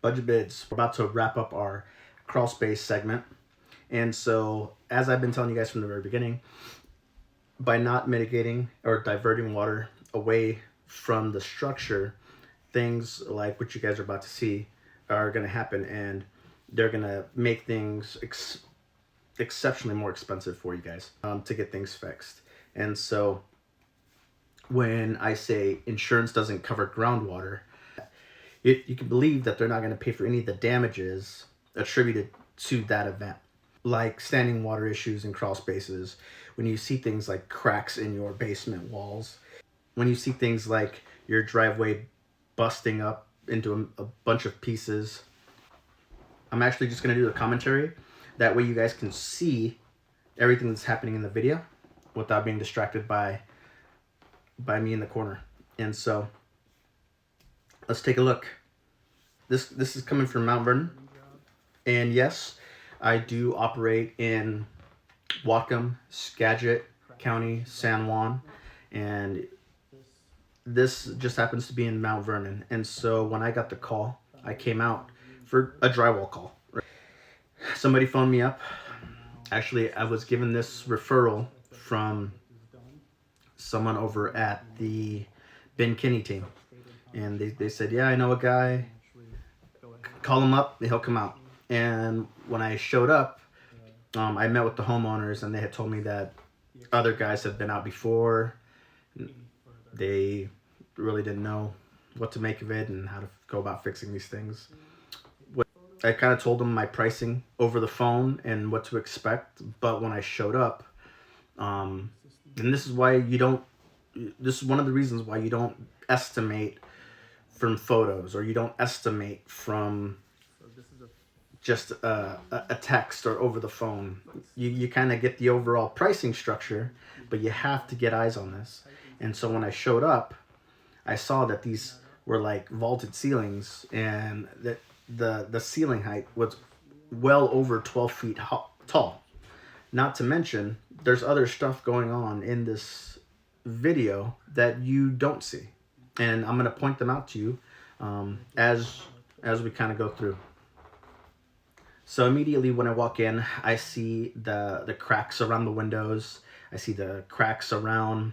budget bids. We're about to wrap up our Crawlspace segment. And so, as I've been telling you guys from the very beginning, by not mitigating or diverting water away from the structure, things like what you guys are about to see are going to happen, and they're going to make things exceptionally more expensive for you guys to get things fixed. And so when I say insurance doesn't cover groundwater, you can believe that they're not going to pay for any of the damages attributed to that event, like standing water issues in crawl spaces, when you see things like cracks in your basement walls, when you see things like your driveway busting up into a bunch of pieces. I'm actually just going to do the commentary. That way you guys can see everything that's happening in the video without being distracted by me in the corner. And so let's take a look. This is coming from Mount Vernon. And yes, I do operate in Whatcom, Skagit County, San Juan, and this just happens to be in Mount Vernon. And so when I got the call, I came out for a drywall call. Somebody phoned me up. Actually, I was given this referral from someone over at the Ben Kinney team. And they said, yeah, I know a guy. Call him up, he'll come out. And when I showed up, I met with the homeowners, and they had told me that other guys had been out before. They really didn't know what to make of it and how to go about fixing these things. I kind of told them my pricing over the phone and what to expect, but when I showed up, and this is why this is one of the reasons why you don't estimate from photos, or you don't estimate from just a text or over the phone. You kind of get the overall pricing structure, but you have to get eyes on this. And so when I showed up, I saw that these were like vaulted ceilings, and that the ceiling height was well over 12 feet tall. Not to mention, there's other stuff going on in this video that you don't see. And I'm going to point them out to you as we kind of go through. So immediately when I walk in, I see the cracks around the windows. I see the cracks around,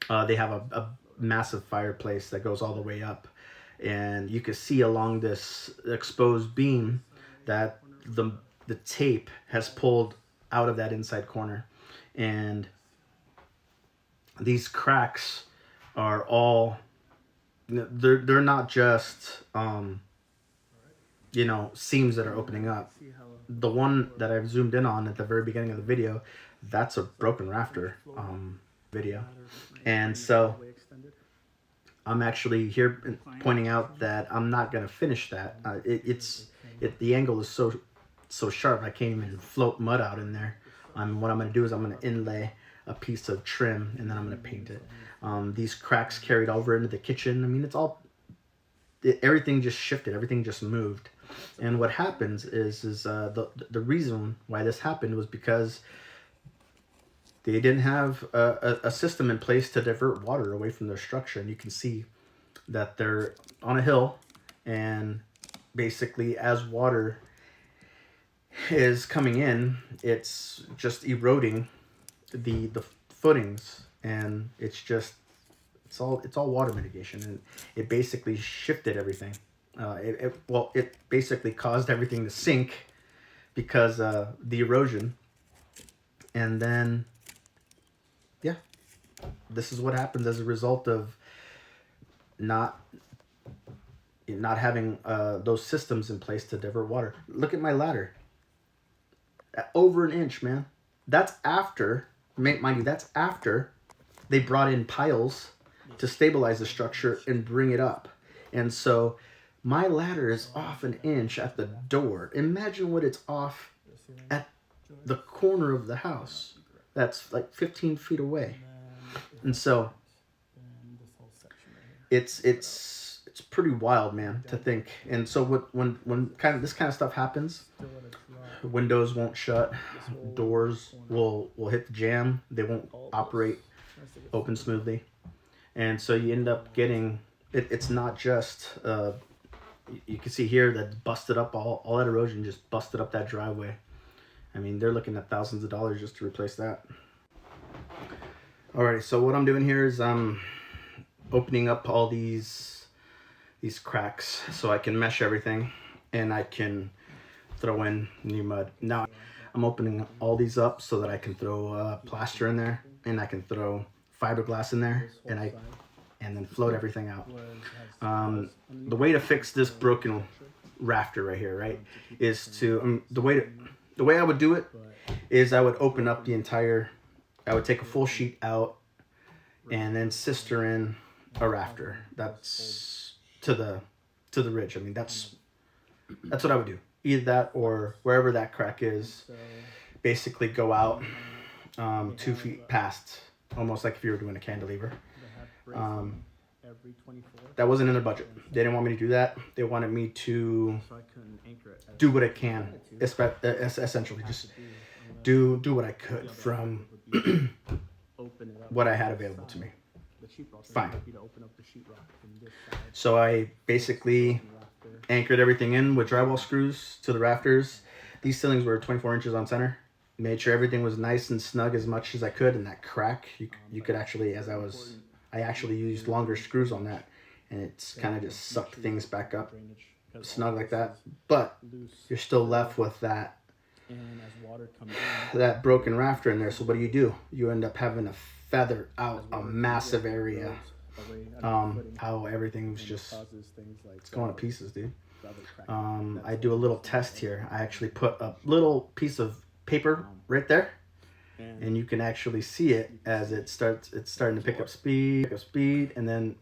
they have a massive fireplace that goes all the way up. And you can see along this exposed beam that the tape has pulled out of that inside corner. And these cracks are all, they're not just, seams that are opening up. The one that I've zoomed in on at the very beginning of the video, that's a broken rafter video. And so I'm actually here pointing out that I'm not going to finish that. The angle is so sharp I can't even float mud out in there. What I'm going to do is I'm going to inlay a piece of trim, and then I'm going to paint it. These cracks carried over into the kitchen. I mean, everything just shifted. Everything just moved. And what happens is the reason why this happened was because they didn't have a system in place to divert water away from their structure. And you can see that they're on a hill, and basically as water is coming in, it's just eroding the footings, and it's all water mitigation, and it basically shifted everything. It basically caused everything to sink because the erosion. And then this is what happens as a result of not having those systems in place to divert water. Look at my ladder. Over an inch, man. That's after, mind you, that's after they brought in piles to stabilize the structure and bring it up. And so my ladder is off an inch at the door. Imagine what it's off at the corner of the house. That's like 15 feet away. And so it's pretty wild, man, to think. And so when this kind of stuff happens, windows won't shut, doors will hit the jam, they won't operate open smoothly. And so you end up getting it's not just you can see here that busted up all that erosion just busted up that driveway. I mean, they're looking at thousands of dollars just to replace that. Alright, so what I'm doing here is I'm opening up all these cracks so I can mesh everything and I can throw in new mud. Now I'm opening all these up so that I can throw plaster in there, and I can throw fiberglass in there, and then float everything out. The way to fix this broken rafter right here, right, is to the way I would do it is I would open up the entire. I would take a full sheet out, and then sister in a rafter. That's to the ridge. I mean, that's what I would do. Either that or wherever that crack is, basically go out 2 feet past, almost like if you were doing a cantilever. That wasn't in their budget. They didn't want me to do that. They wanted me to do what I can, essentially just do what I could from what I had available to me. Fine. So I basically anchored everything in with drywall screws to the rafters. These ceilings were 24 inches on center. Made sure everything was nice and snug as much as I could. And that crack, you could actually, I actually used longer screws on that, and it's kind of just sucked things back up snug like that. But you're still left with that broken rafter in there. So what do? You end up having to feather out a massive area. How everything was just, it's going to pieces, dude. I do a little test here. I actually put a little piece of paper right there, and you can actually see it as it's starting to pick up speed, and then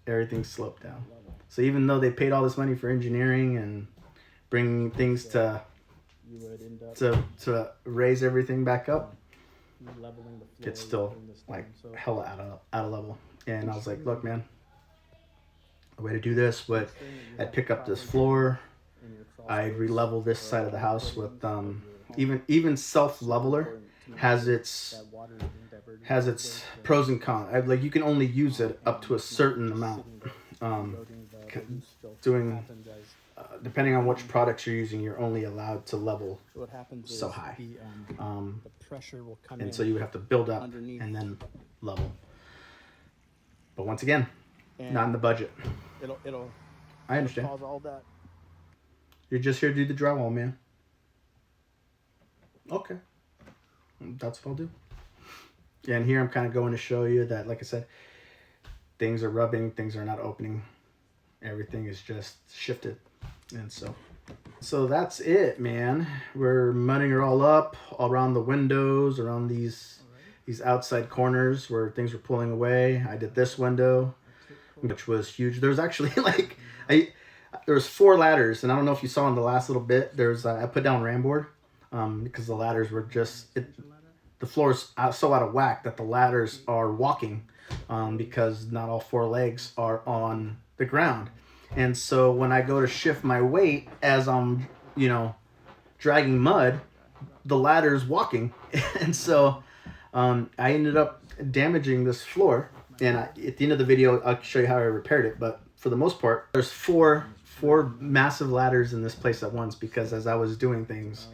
everything's sloped down. So even though they paid all this money for engineering and bringing things to raise everything back up, it's still like hella out of level. And I was like, look, man, the way to do this would, I'd pick up this floor, I'd re-level this side of the house with even self-leveler has its pros and cons. Like, you can only use it up to a certain amount. Depending on which products you're using, you're only allowed to level so high. And so you would have to build up and then level. But once again, not in the budget. I understand. You're just here to do the drywall, man. Okay. That's what I'll do. Yeah, and here I'm kind of going to show you that, like I said, things are rubbing, things are not opening. Everything is just shifted. And so that's it, man. We're mudding her all up, all around the windows, around these outside corners where things were pulling away. I did this window, which was huge. There's actually there was 4 ladders, and I don't know if you saw in the last little bit, there's I put down ram board because the ladders were just, the floor's so out of whack that the ladders are walking because not all 4 legs are on the ground. And so when I go to shift my weight as I'm, dragging mud, the ladder's walking. And so I ended up damaging this floor. And at the end of the video, I'll show you how I repaired it. But for the most part, there's four massive ladders in this place at once, because as I was doing things,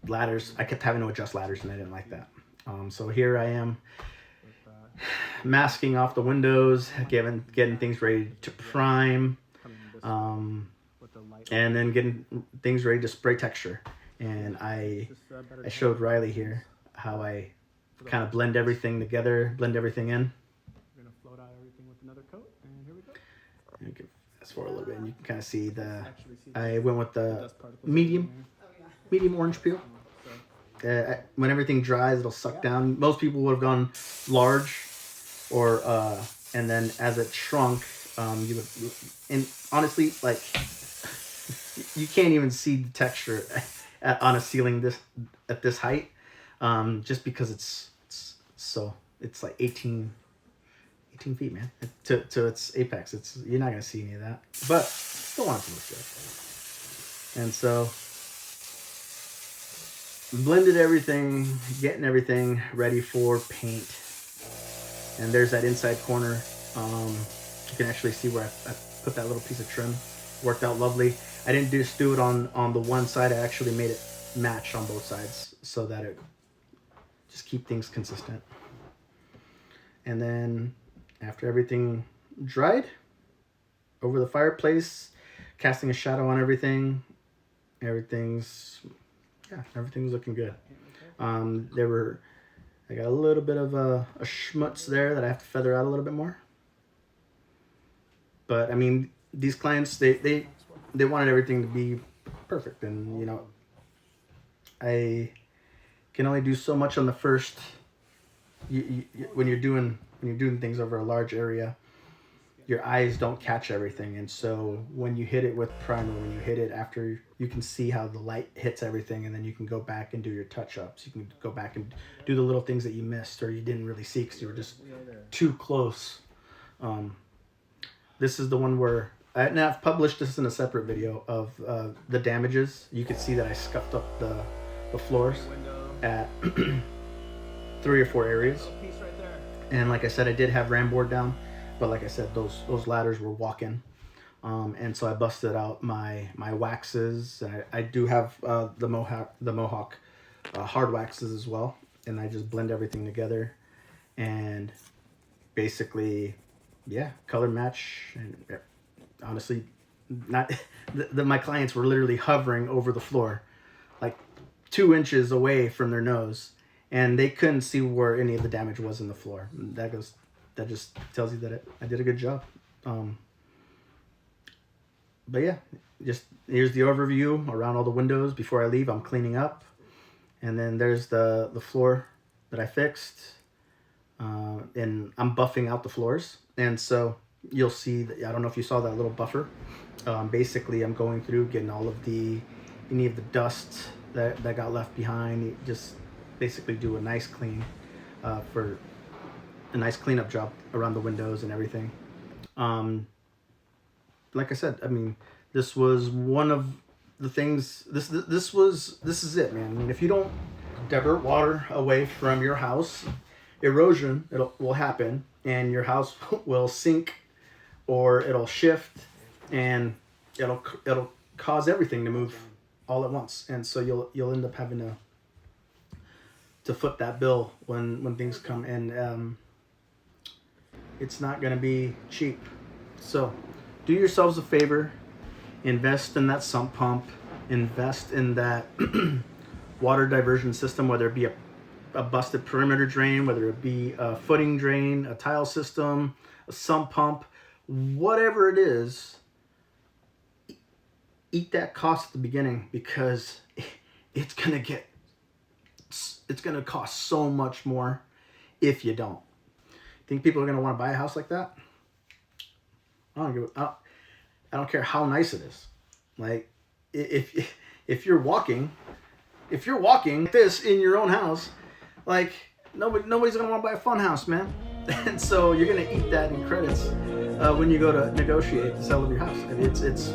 ladders, I kept having to adjust ladders, and I didn't like that. So here I am, masking off the windows, getting things ready to prime, and then getting things ready to spray texture. And I showed Riley here how I kind of blend everything together, blend everything in. We're gonna float out everything with another coat, and here we go. You can fast forward a little bit, and you can kind of see I went with the medium orange peel. When everything dries, it'll suck down. Most people would have gone large, or and then as it shrunk, you would. And honestly, like, you can't even see the texture on a ceiling at this height, just because it's like 18 feet, man, to its apex. You're not gonna see any of that, but still want it to look good. And so blended everything, getting everything ready for paint. And there's that inside corner. You can actually see where I put that little piece of trim. Worked out lovely. I didn't just do it on the one side. I actually made it match on both sides so that it just keep things consistent. And then after everything dried, over the fireplace, casting a shadow on everything. Everything's looking good. I got a little bit of a schmutz there that I have to feather out a little bit more. But I mean, these clients, they wanted everything to be perfect, and you know, I can only do so much on the first. When you're doing things over a large area, your eyes don't catch everything, and so when you hit it with primer, when you hit it after, you can see how the light hits everything, and then you can go back and do your touch-ups. You can go back and do the little things that you missed or you didn't really see because you were just too close. This is the one where I've published this in a separate video of the damages. You can see that I scuffed up the floors at 3 or 4 areas. And like I said, I did have ram board down, but like I said, those ladders were walk-in. And so I busted out my waxes. I do have the Mohawk hard waxes as well. And I just blend everything together and basically, yeah, color match. And honestly, not my clients were literally hovering over the floor, like 2 inches away from their nose, and they couldn't see where any of the damage was in the floor. That just tells you that I did a good job. But yeah, just here's the overview around all the windows. Before I leave, I'm cleaning up, and then there's the floor that I fixed, and I'm buffing out the floors. And so you'll see that, I don't know if you saw that little buffer. Basically, I'm going through getting all of any of the dust that got left behind. Just basically do a nice clean for a nice cleanup job around the windows and everything. Like I said, I mean, this was one of the things. This is it, man. I mean, if you don't divert water away from your house, erosion will happen, and your house will sink, or it'll shift, and it'll cause everything to move all at once, and so you'll end up having to foot that bill when things come, and it's not going to be cheap. So do yourselves a favor, invest in that sump pump, invest in that water diversion system, whether it be a busted perimeter drain, whether it be a footing drain, a tile system, a sump pump, whatever it is. Eat that cost at the beginning, because it's gonna cost so much more if you don't. Think people are gonna want to buy a house like that? I don't care how nice it is. Like, if you're walking like this in your own house, like nobody's gonna want to buy a fun house, man. And so you're gonna eat that in credits when you go to negotiate the sale of your house. And it's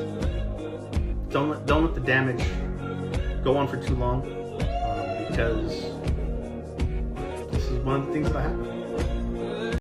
don't let the damage go on for too long, because this is one of the things that happen.